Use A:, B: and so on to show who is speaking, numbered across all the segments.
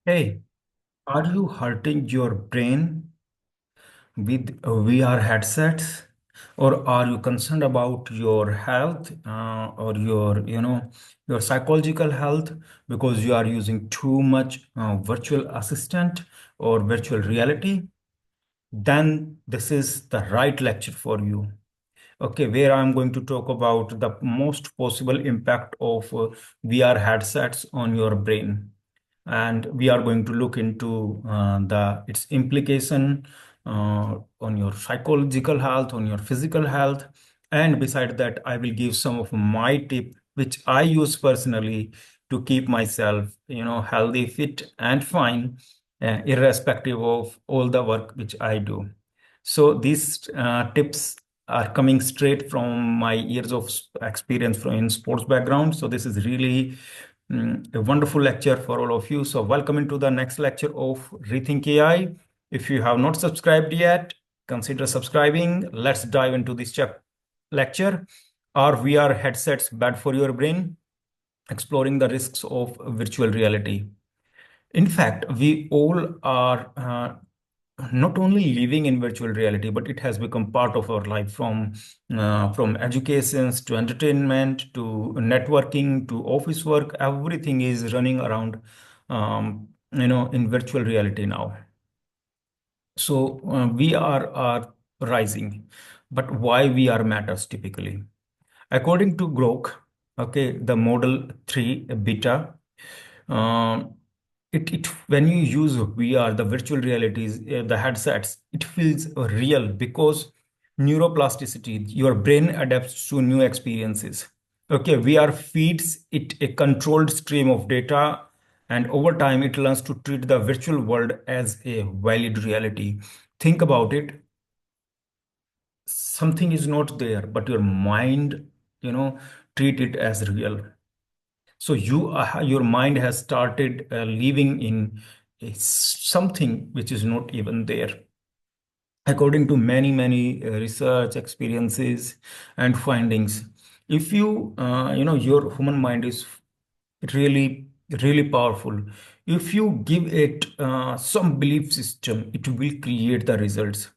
A: Hey, are you hurting your brain with VR headsets, or are you concerned about your health or your psychological health because you are using too much virtual assistant or virtual reality? Then this is the right lecture for you. Okay, where I'm going to talk about the most possible impact of VR headsets on your brain. And we are going to look into the its implication on your psychological health, on your physical health. And beside that, I will give some of my tip, which I use personally to keep myself, healthy, fit, and fine, irrespective of all the work which I do. So these tips are coming straight from my years of experience from in sports background. So this is really a wonderful lecture for all of you. So welcome into the next lecture of Rethink AI. If you have not subscribed yet, consider subscribing. Let's dive into this lecture. Are VR headsets bad for your brain? Exploring the risks of virtual reality. In fact, we all are not only living in virtual reality, but it has become part of our life from educations to entertainment to networking to office work. Everything is running around, in virtual reality now. So we are rising, but why we are matters typically. According to Grok, okay, the Model 3 beta, um, it when you use VR, the virtual realities, the headsets, it feels real because neuroplasticity, your brain adapts to new experiences. Okay, VR feeds it a controlled stream of data, and over time, it learns to treat the virtual world as a valid reality. Think about it. Something is not there, but your mind, treat it as real. So your mind has started living in something which is not even there. According to many research experiences and findings, if your human mind is really powerful. If you give it some belief system, it will create the results.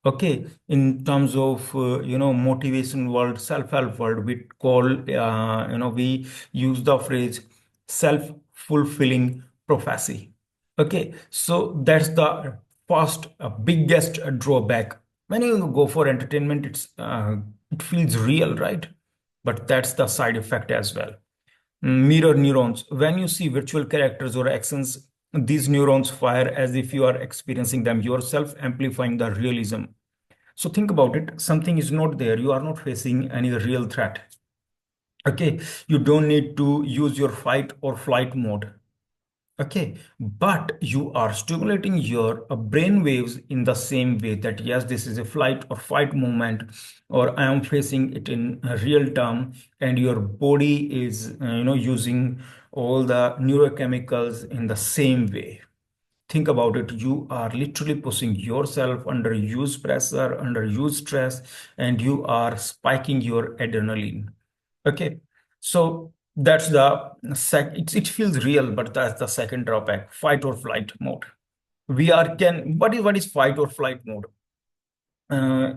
A: Okay, in terms of motivation world, self-help world, we call we use the phrase self-fulfilling prophecy. Okay, so that's the first biggest drawback. When you go for entertainment, it feels real, right? But that's the side effect as well. Mirror neurons. When you see virtual characters or actions, these neurons fire as if you are experiencing them yourself, amplifying the realism. So think about it. Something is not there. You are not facing any real threat. Okay. You don't need to use your fight or flight mode. Okay, but you are stimulating your brain waves in the same way that yes, this is a flight or fight movement, or I am facing it in real time, and your body is using all the neurochemicals in the same way. Think about it. You are literally pushing yourself under huge pressure, under huge stress, and you are spiking your adrenaline. Okay, so that's the it feels real, but that's the second drawback, fight or flight mode. What is fight or flight mode? uh,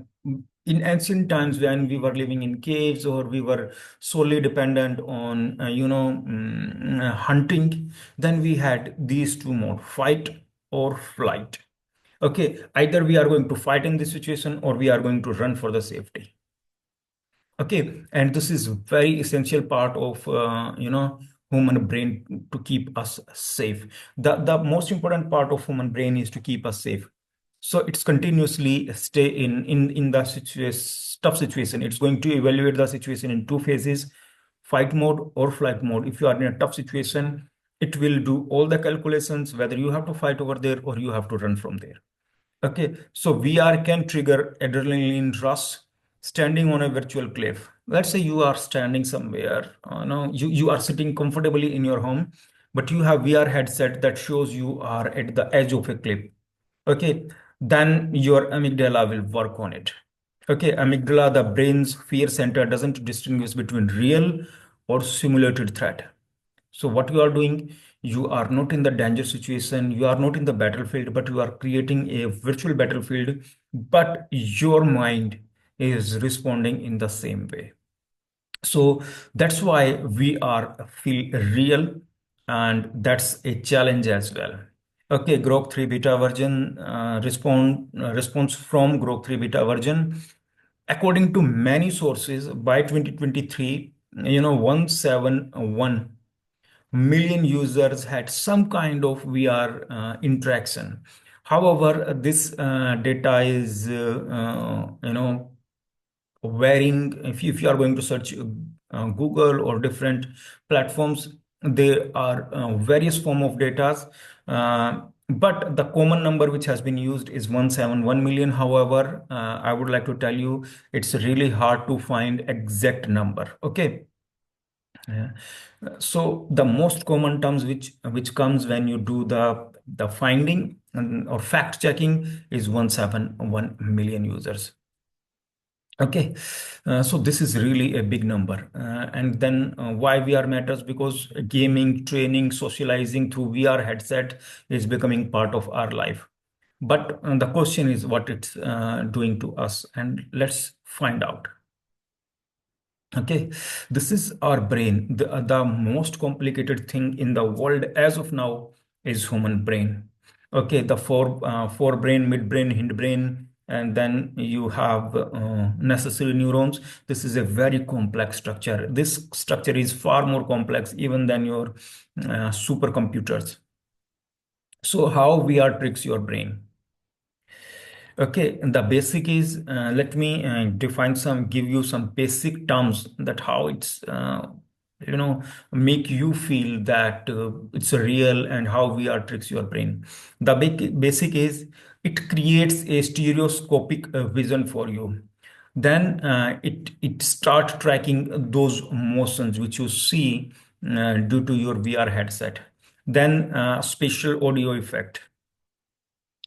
A: in ancient times when we were living in caves or we were solely dependent on hunting, then we had these two modes, fight or flight. Okay, either we are going to fight in this situation or we are going to run for the safety. Okay, and this is very essential part of human brain to keep us safe. The most important part of human brain is to keep us safe. So it's continuously stay in the tough situation. It's going to evaluate the situation in two phases, fight mode or flight mode. If you are in a tough situation, it will do all the calculations whether you have to fight over there or you have to run from there. Okay, so VR can trigger adrenaline rush standing on a virtual cliff. Let's say you are standing somewhere, you are sitting comfortably in your home, but you have VR headset that shows you are at the edge of a cliff. Okay, then your amygdala will work on it. Okay, amygdala, the brain's fear center, doesn't distinguish between real or simulated threat. So what you are doing, You are not in the danger situation, you are not in the battlefield, but you are creating a virtual battlefield, but your mind is responding in the same way. So that's why we are feel real, and that's a challenge as well. Okay, Grok 3 beta version response from Grok 3 beta version. According to many sources, by 2023, 171 million users had some kind of VR interaction. However, this data is, varying. If you are going to search Google or different platforms, there are various form of data, but the common number which has been used is 171 million. However, I would like to tell you, it's really hard to find exact number. Okay. Yeah. So the most common terms which comes when you do the finding or fact checking is 171 million users. Okay, so this is really a big number. And then why VR matters? Because gaming, training, socializing through VR headset is becoming part of our life. But the question is what it's doing to us, and let's find out. Okay, this is our brain. The most complicated thing in the world as of now is human brain. Okay, the forebrain, midbrain, hindbrain, and then you have necessary neurons. This is a very complex structure. This structure is far more complex even than your supercomputers. So how VR tricks your brain? Okay, the basic is, let me give you some basic terms that how it's, make you feel that it's a real, and how VR tricks your brain. The basic is, it creates a stereoscopic vision for you. Then it start tracking those motions which you see due to your VR headset. Then spatial audio effect,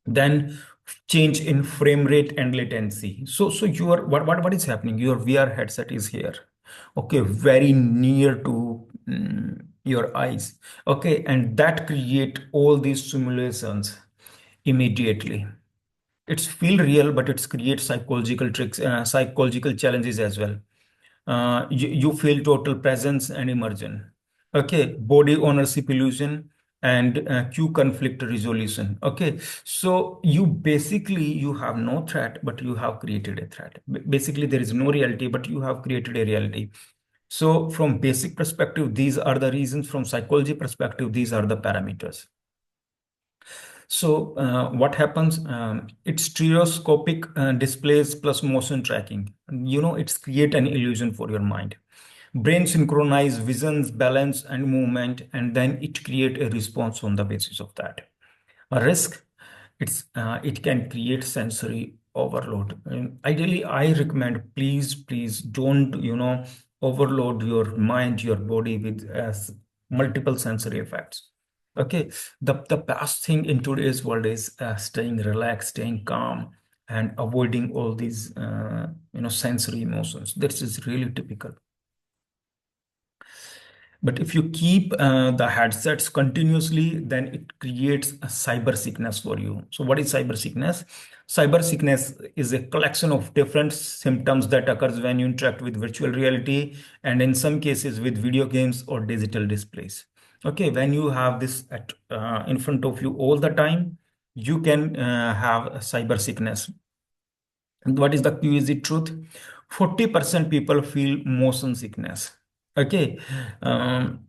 A: then change in frame rate and latency. So your what is happening, your VR headset is here, okay, very near to your eyes, okay, and that create all these simulations immediately. It's feel real, but it's create psychological tricks, psychological challenges as well. You feel total presence and immersion. Okay, body ownership illusion and cue conflict resolution. Okay, so you have no threat, but you have created a threat. Basically, there is no reality, but you have created a reality. So from basic perspective, these are the reasons. From psychology perspective, these are the parameters. So what happens? It's stereoscopic displays plus motion tracking. It's create an illusion for your mind. Brain synchronize visions, balance, and movement, and then it create a response on the basis of that. A risk, it can create sensory overload. And ideally, I recommend, please don't overload your mind, your body with multiple sensory effects. Okay, the best thing in today's world is staying relaxed, staying calm, and avoiding all these sensory emotions. This is really typical. But if you keep the headsets continuously, then it creates a cyber sickness for you. So what is cyber sickness? Cyber sickness is a collection of different symptoms that occurs when you interact with virtual reality, and in some cases with video games or digital displays. Okay, when you have this in front of you all the time, you can have a cyber sickness. And what is the QEZ truth? 40% people feel motion sickness. Okay. Um,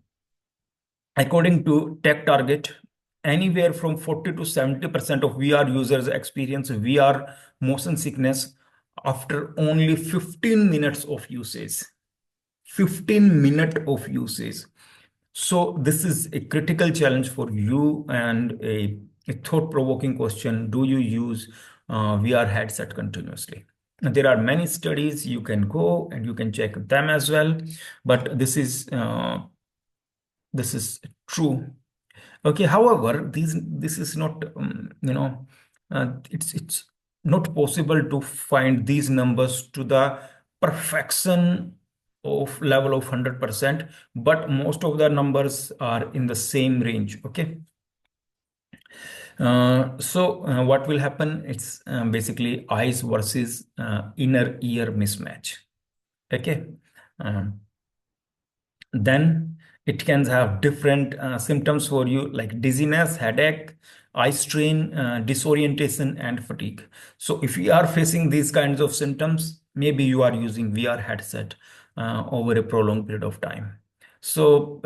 A: According to Tech Target, anywhere from 40 to 70% of VR users experience VR motion sickness after only 15 minutes of usage. 15 minutes of usage. So this is a critical challenge for you, and a thought-provoking question. Do you use VR headset continuously? There are many studies, you can go and you can check them as well, but this is true. Okay, however, this is not, it's not possible to find these numbers to the perfection of level of 100%, but most of the numbers are in the same range. Okay. So what will happen? It's basically eyes versus inner ear mismatch. Okay. Um, then it can have different symptoms for you, like dizziness, headache, eye strain, disorientation, and fatigue. So if you are facing these kinds of symptoms, maybe you are using VR headset over a prolonged period of time. So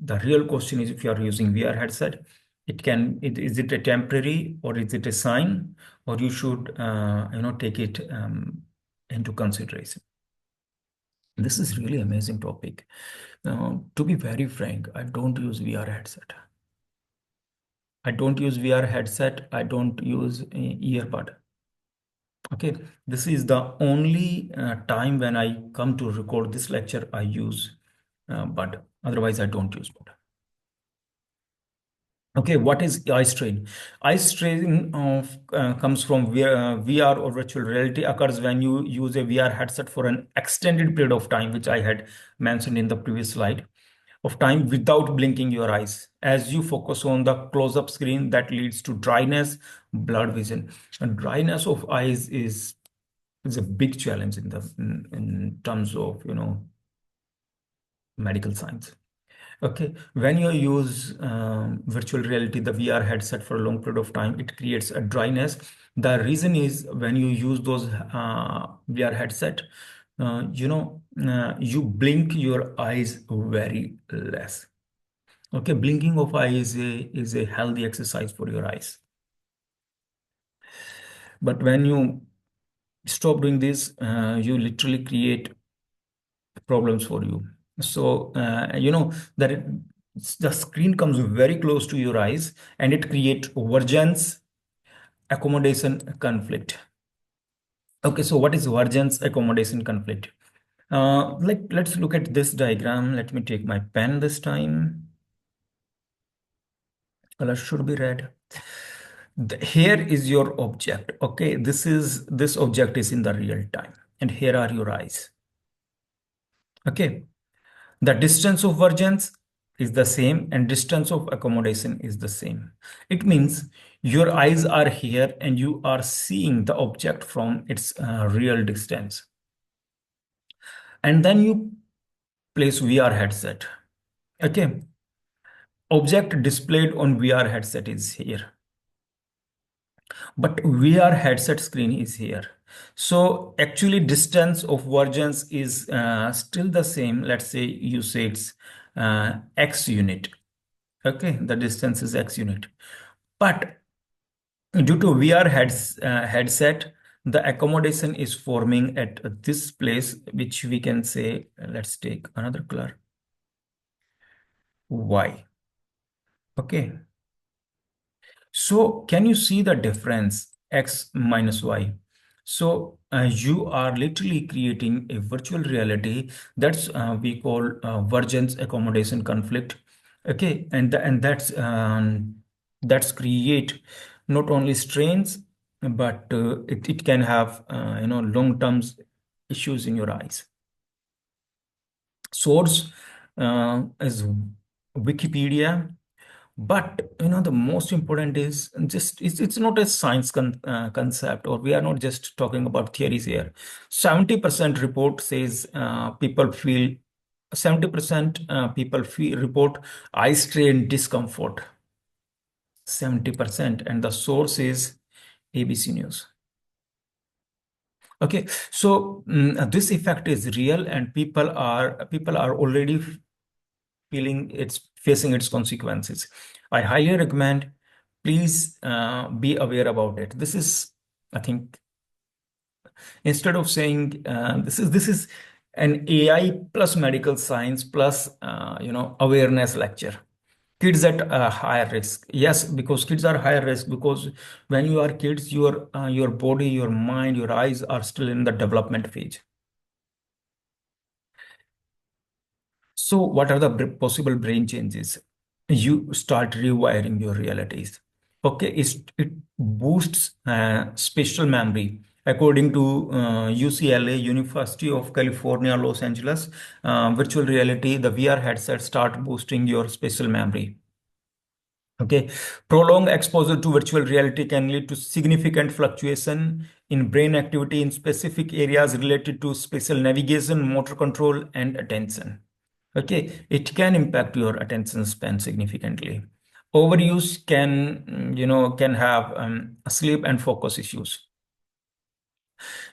A: the real question is, if you are using VR headset, is it a temporary, or is it a sign, or you should take it into consideration. This is really amazing topic. To be very frank, I don't use VR headset. I don't use VR headset. I don't use earbud. Okay, this is the only time when I come to record this lecture, I use bud. Otherwise, I don't use bud. Okay, what is eye strain? Eye strain comes from VR or virtual reality, occurs when you use a VR headset for an extended period of time, which I had mentioned in the previous slide, of time without blinking your eyes. As you focus on the close-up screen, that leads to dryness, blurred vision. And dryness of eyes is a big challenge in terms of medical science. Okay, when you use virtual reality, the VR headset for a long period of time, it creates a dryness. The reason is, when you use those VR headset, you blink your eyes very less. Okay, blinking of eye is a healthy exercise for your eyes. But when you stop doing this, you literally create problems for you. So that the screen comes very close to your eyes, and it creates divergence accommodation conflict. Okay, so what is divergence accommodation conflict? Let's look at this diagram. Let me take my pen this time. Color should be red. Here is your object. Okay, this object is in the real time, and here are your eyes. Okay, the distance of divergence is the same, and distance of accommodation is the same. It means your eyes are here and you are seeing the object from its real distance. And then you place VR headset. Okay, object displayed on VR headset is here, but VR headset screen is here. So actually distance of divergence is still the same. Let's say you say it's x unit. Okay, the distance is x unit. But due to headset, the accommodation is forming at this place, which we can say, let's take another color, y. Okay, so can you see the difference, x minus y? So you are literally creating a virtual reality that's we call divergence accommodation conflict. Okay, and that's create not only strains, but it can have long-term issues in your eyes. Source is Wikipedia. But the most important is just it's not a science concept, or we are not just talking about theories here. 70% report says people feel 70% people feel report eye strain discomfort. 70%, and the source is ABC News. Okay, so this effect is real, and people are already feeling it's facing its consequences. I highly recommend, please be aware about it. This is, I think, instead of saying this is an AI plus medical science plus awareness lecture. Kids at higher risk. Yes, because kids are higher risk, because when you are kids, your body, your mind, your eyes are still in the development phase. So what are the possible brain changes? You start rewiring your realities. Okay, it boosts spatial memory. According to UCLA, University of California, Los Angeles, virtual reality, the VR headset start boosting your spatial memory. Okay, prolonged exposure to virtual reality can lead to significant fluctuation in brain activity in specific areas related to spatial navigation, motor control, and attention. Okay, it can impact your attention span significantly. Overuse can, can have sleep and focus issues.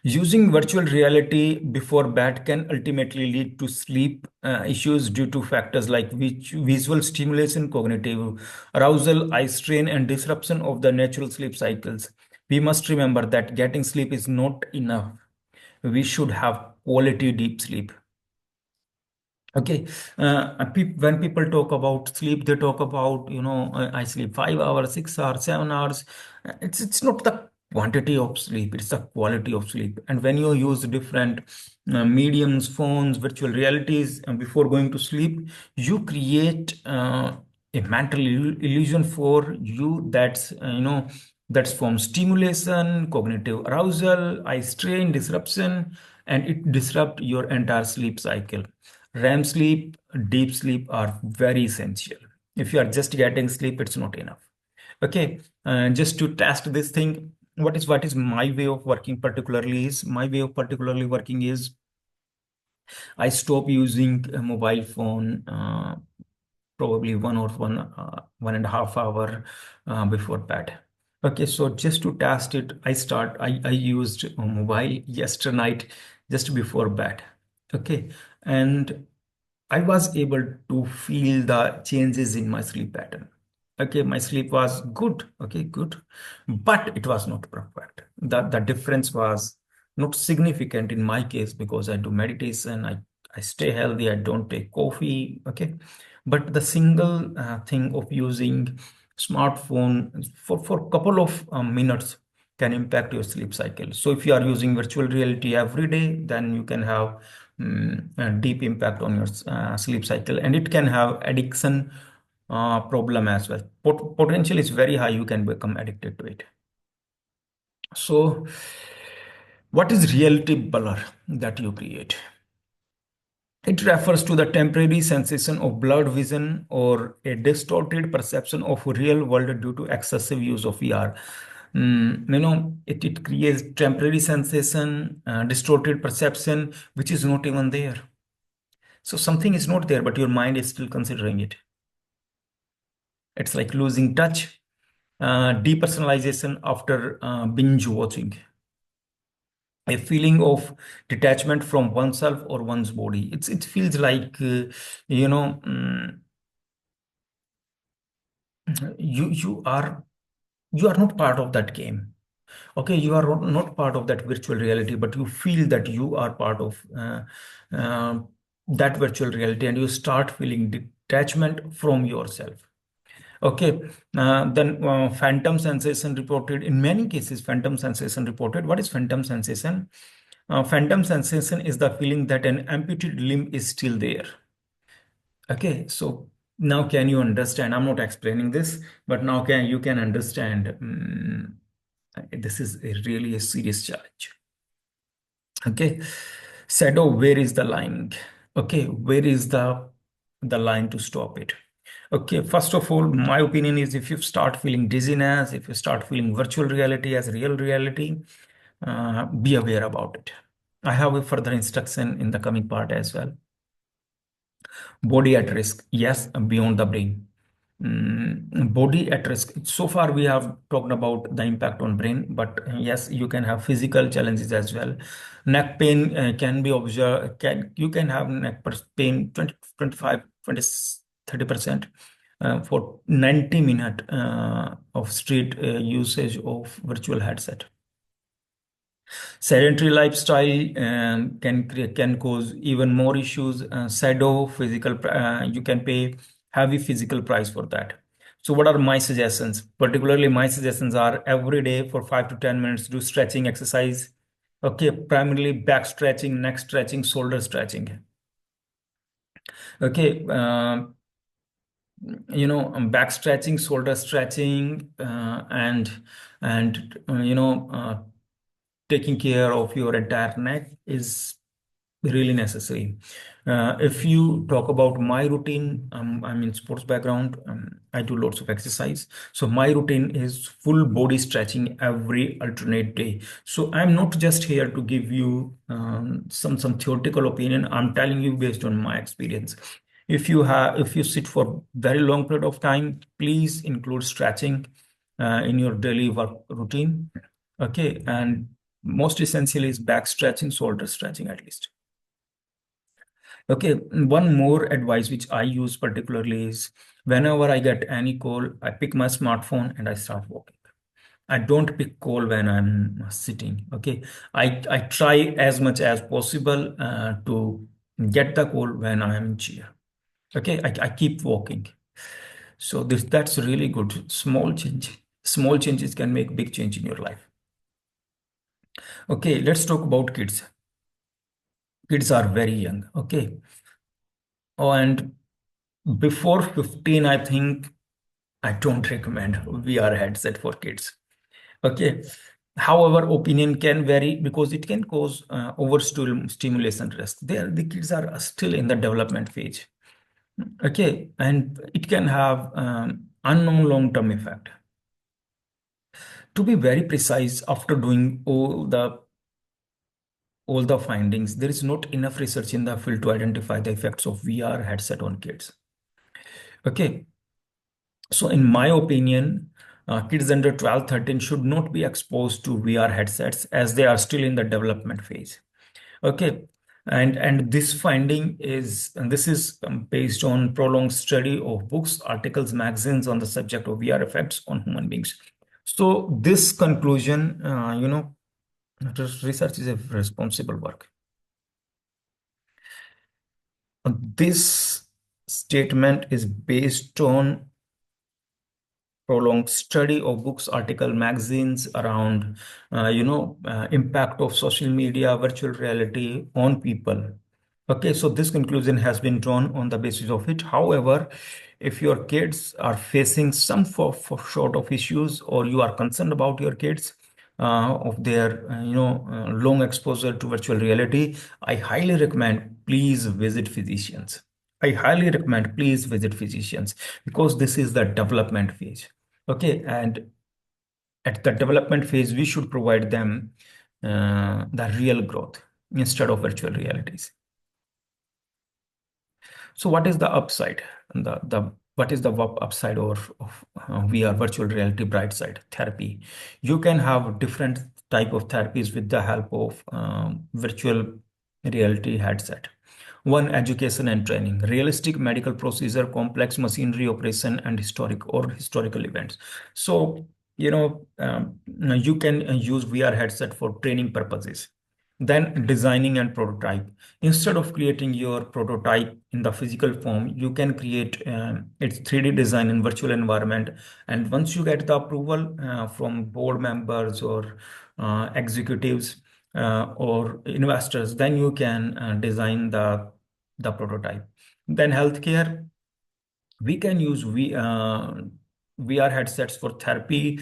A: Using virtual reality before bed can ultimately lead to sleep issues due to factors like visual stimulation, cognitive arousal, eye strain, and disruption of the natural sleep cycles. We must remember that getting sleep is not enough. We should have quality deep sleep. Okay, when people talk about sleep, they talk about, I sleep 5 hours, 6 hours, 7 hours. It's not the quantity of sleep; it's the quality of sleep. And when you use different mediums, phones, virtual realities before going to sleep, you create a mental illusion for you that's that's from stimulation, cognitive arousal, eye strain, disruption, and it disrupt your entire sleep cycle. REM sleep, deep sleep are very essential. If you are just getting sleep, it's not enough. Okay, just to test this thing, what is my way of working particularly is my way of particularly working is I stop using a mobile phone probably 1.5 hour before bed. Okay, so just to test it, I used a mobile yesterday night just before bed. Okay, and I was able to feel the changes in my sleep pattern. Okay, my sleep was good. Okay, good. But it was not perfect. The difference was not significant in my case because I do meditation, I stay healthy, I don't take coffee. Okay. But the single thing of using smartphone for a couple of minutes can impact your sleep cycle. So if you are using virtual reality every day, then you can have a deep impact on your sleep cycle, and it can have addiction problem as well. Potential is very high. You can become addicted to it. So, what is reality blur that you create? It refers to the temporary sensation of blurred vision or a distorted perception of real world due to excessive use of VR. It creates temporary sensation, distorted perception, which is not even there. So something is not there, but your mind is still considering it. It's like losing touch, depersonalization after binge watching, a feeling of detachment from oneself or one's body. It feels like you know mm, you are not part of that game. Okay, you are not part of that virtual reality, but you feel that you are part of uh, that virtual reality, and you start feeling detachment from yourself. Okay, then phantom sensation reported in many cases. Phantom sensation reported. What is phantom sensation? Phantom sensation is the feeling that an amputated limb is still there. Okay, so now can you understand? I'm not explaining this, but now can you can understand? This is really a serious challenge. Okay, shadow, where is the line? Okay, where is the line to stop it? Okay, first of all, my opinion is if you start feeling dizziness, if you start feeling virtual reality as real reality, be aware about it. I have a further instruction in the coming part as well. Body at risk, yes, beyond the brain. Body at risk. So far, we have talked about the impact on brain, but yes, you can have physical challenges as well. Neck pain can be observed. You can have neck pain 20, 25, 20, 30% for 90 minutes of street usage of virtual headset. Sedentary lifestyle can cause even more issues. Shadow physical, you can pay heavy physical price for that. So what are my suggestions? Particularly, my suggestions are every day for 5 to 10 minutes do stretching exercise. Okay, primarily back stretching, neck stretching, shoulder stretching. Okay, back stretching, shoulder stretching, and taking care of your entire neck is really necessary. If you talk about my routine, I'm in sports background. I do lots of exercise. So my routine is full body stretching every alternate day. So I'm not just here to give you some theoretical opinion. I'm telling you based on my experience. If you sit for very long period of time, please include stretching in your daily work routine. Okay, and most essentially is back stretching, shoulder stretching at least. Okay, one more advice which I use particularly is whenever I get any call, I pick my smartphone and I start walking. I don't pick call when I'm sitting. Okay, I try as much as possible to get the call when I'm in chair. Okay, I keep walking. So that's really good. Small change. Small changes can make big change in your life. Okay, let's talk about kids. Kids are very young. Okay, oh, and before 15, I think I don't recommend VR headset for kids. Okay. However, opinion can vary because it can cause overstimulation risk. The kids are still in the development phase. Okay, and it can have unknown long-term effect. To be very precise, after doing all the findings, there is not enough research in the field to identify the effects of VR headset on kids. Okay, so in my opinion, kids under 12, 13 should not be exposed to VR headsets as they are still in the development phase. Okay. And this finding is, and this is based on prolonged study of books, articles, magazines on the subject of VR effects on human beings. So this conclusion, research is a responsible work. This statement is based on prolonged study of books, article, magazines around, impact of social media, virtual reality on people. Okay, so this conclusion has been drawn on the basis of it. However, if your kids are facing some for sort of issues, or you are concerned about your kids of their, long exposure to virtual reality, I highly recommend please visit physicians. I highly recommend please visit physicians because this is the development phase. Okay, and at the development phase, we should provide them the real growth instead of virtual realities. So what is the upside? The what is the upside of VR virtual reality bright side therapy? You can have different type of therapies with the help of virtual reality headset. One, education and training, realistic medical procedure, complex machinery operation, and historical events. So, you can use VR headset for training purposes. Then designing and prototype. Instead of creating your prototype in the physical form, you can create its 3D design in virtual environment. And once you get the approval from board members or executives or investors, then you can design the prototype. Then healthcare, we can use VR headsets for therapy,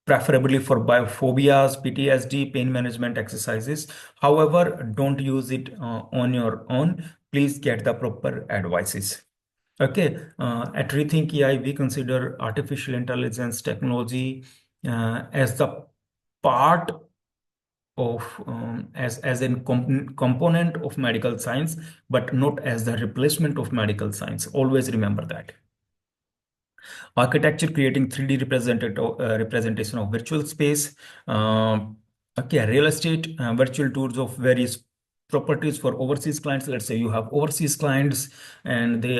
A: preferably for biophobias, PTSD, pain management exercises. However, don't use it on your own. Please get the proper advices. Okay, at ReThynk AI, we consider artificial intelligence technology as the part of as a component of medical science, but not as the replacement of medical science. Always remember that. Architecture creating 3D representation of virtual space. Okay, real estate virtual tours of various properties for overseas clients. Let's say you have overseas clients and they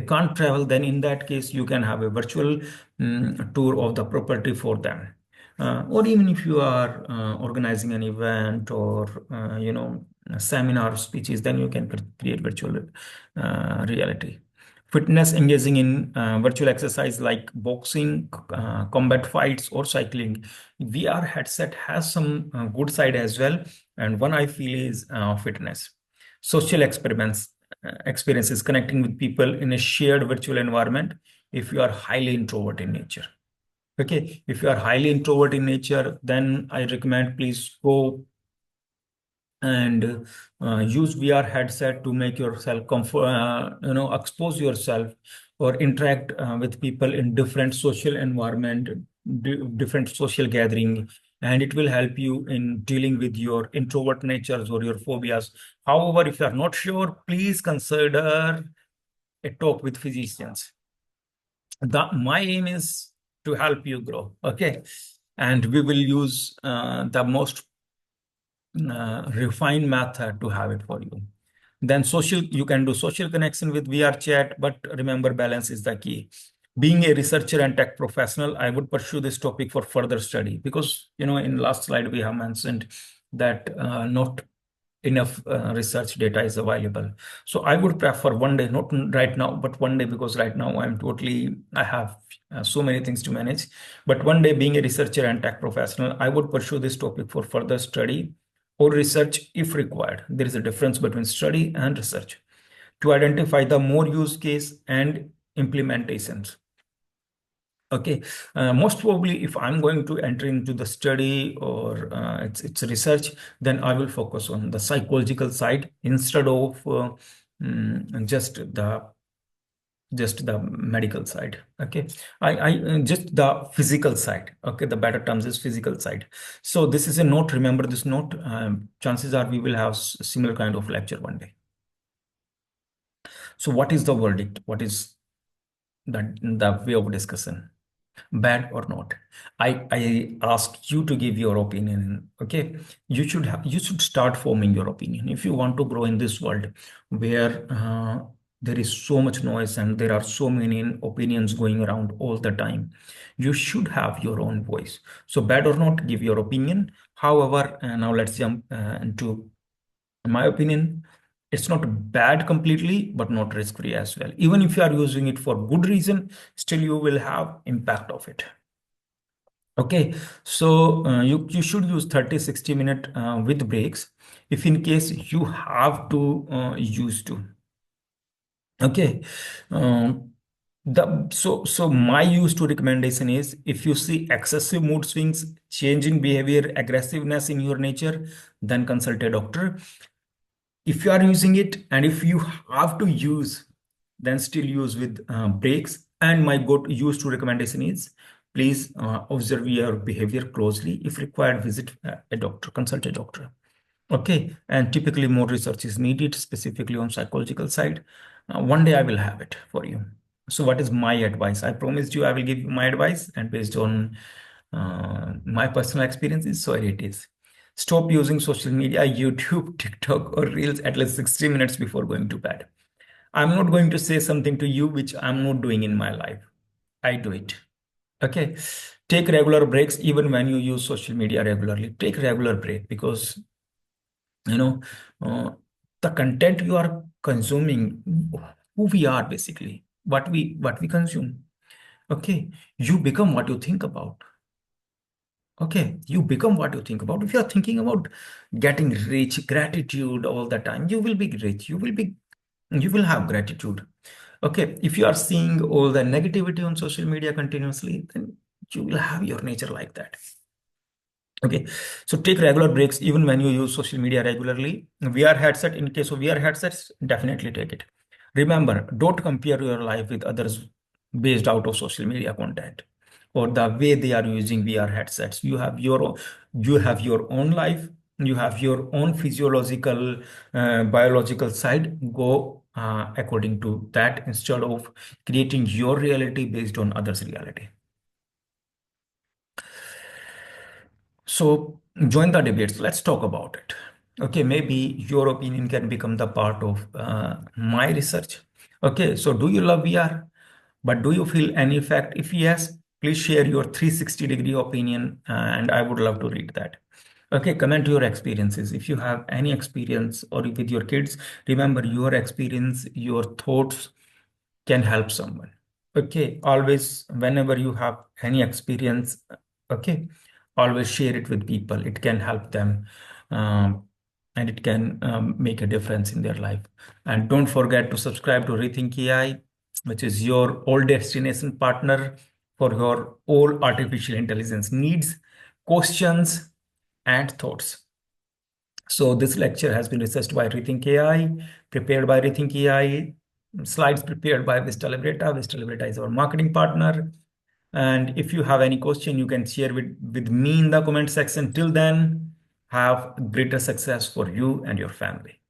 A: can't travel, then in that case you can have a virtual tour of the property for them. Or even if you are organizing an event or seminar speeches, then you can create virtual reality. Fitness, engaging in virtual exercise like boxing, combat fights, or cycling. VR headset has some good side as well, and one I feel is fitness. Social experiences, connecting with people in a shared virtual environment if you are highly introvert in nature. Okay, if you are highly introvert in nature, then I recommend please go and use VR headset to make yourself comfort, expose yourself or interact with people in different social environment, different social gathering, and it will help you in dealing with your introvert natures or your phobias. However, if you are not sure, please consider a talk with physicians. My aim is to help you grow. Okay, and we will use the most refined method to have it for you. Then you can do social connection with VR chat, but remember balance is the key. Being a researcher and tech professional, I would pursue this topic for further study because, in last slide we have mentioned that not enough research data is available. So I would prefer one day, not right now, but one day, because right now I have so many things to manage. But one day, being a researcher and tech professional, I would pursue this topic for further study or research if required. There is a difference between study and research to identify the more use case and implementations. Okay, most probably, if I'm going to enter into the study or it's research, then I will focus on the psychological side instead of just the medical side. Okay, I just the physical side. Okay, the better terms is physical side. So this is a note. Remember this note. Chances are we will have similar kind of lecture one day. So what is the verdict? What is the way of discussion? Bad or not? I ask you to give your opinion. Okay, you should start forming your opinion if you want to grow in this world where there is so much noise and there are so many opinions going around all the time. You should have your own voice. So bad or not, give your opinion. However, now let's jump into my opinion. It's not bad completely, but not risk free as well. Even if you are using it for good reason, still you will have impact of it. Okay, so you should use 30-60 minute with breaks if in case you have to use to. Okay, um, so my use to recommendation is if you see excessive mood swings, changing behavior, aggressiveness in your nature, then consult a doctor. If you are using it and if you have to use, then still use with breaks. And my go to use to recommendation is please observe your behavior closely. If required, visit a doctor, consult a doctor. Okay, and typically more research is needed specifically on psychological side. One day I will have it for you. So what is my advice? I promised you I will give you my advice, and based on my personal experiences, so it is. Stop using social media, YouTube, TikTok, or Reels at least 60 minutes before going to bed. I'm not going to say something to you which I'm not doing in my life. I do it. Okay. Take regular breaks even when you use social media regularly. Take regular break because you know uh, the content you are consuming, who we are basically, what we consume. Okay, you become what you think about. Okay, you become what you think about. If you are thinking about getting rich, gratitude all the time, you will be rich. You will have gratitude. Okay, if you are seeing all the negativity on social media continuously, then you will have your nature like that. Okay, so take regular breaks even when you use social media regularly. VR headset, in case of VR headsets, definitely take it. Remember, don't compare your life with others based out of social media content or the way they are using VR headsets. You have your own life. You have your own physiological, biological side. Go according to that instead of creating your reality based on others' reality. So join the debates. Let's talk about it. Okay, maybe your opinion can become the part of my research. Okay, so do you love VR? But do you feel any effect? If yes, please share your 360-degree opinion and I would love to read that. Okay, comment your experiences. If you have any experience or with your kids, remember your experience, your thoughts can help someone. Okay, always, whenever you have any experience, okay, always share it with people. It can help them, and it can make a difference in their life. And don't forget to subscribe to ReThynk AI, which is your all destination partner for your all artificial intelligence needs, questions, and thoughts. So this lecture has been researched by ReThynk AI, prepared by ReThynk AI, slides prepared by Vista Libreta. Vista Libreta is our marketing partner. And if you have any question, you can share with me in the comment section. Till then, have greater success for you and your family.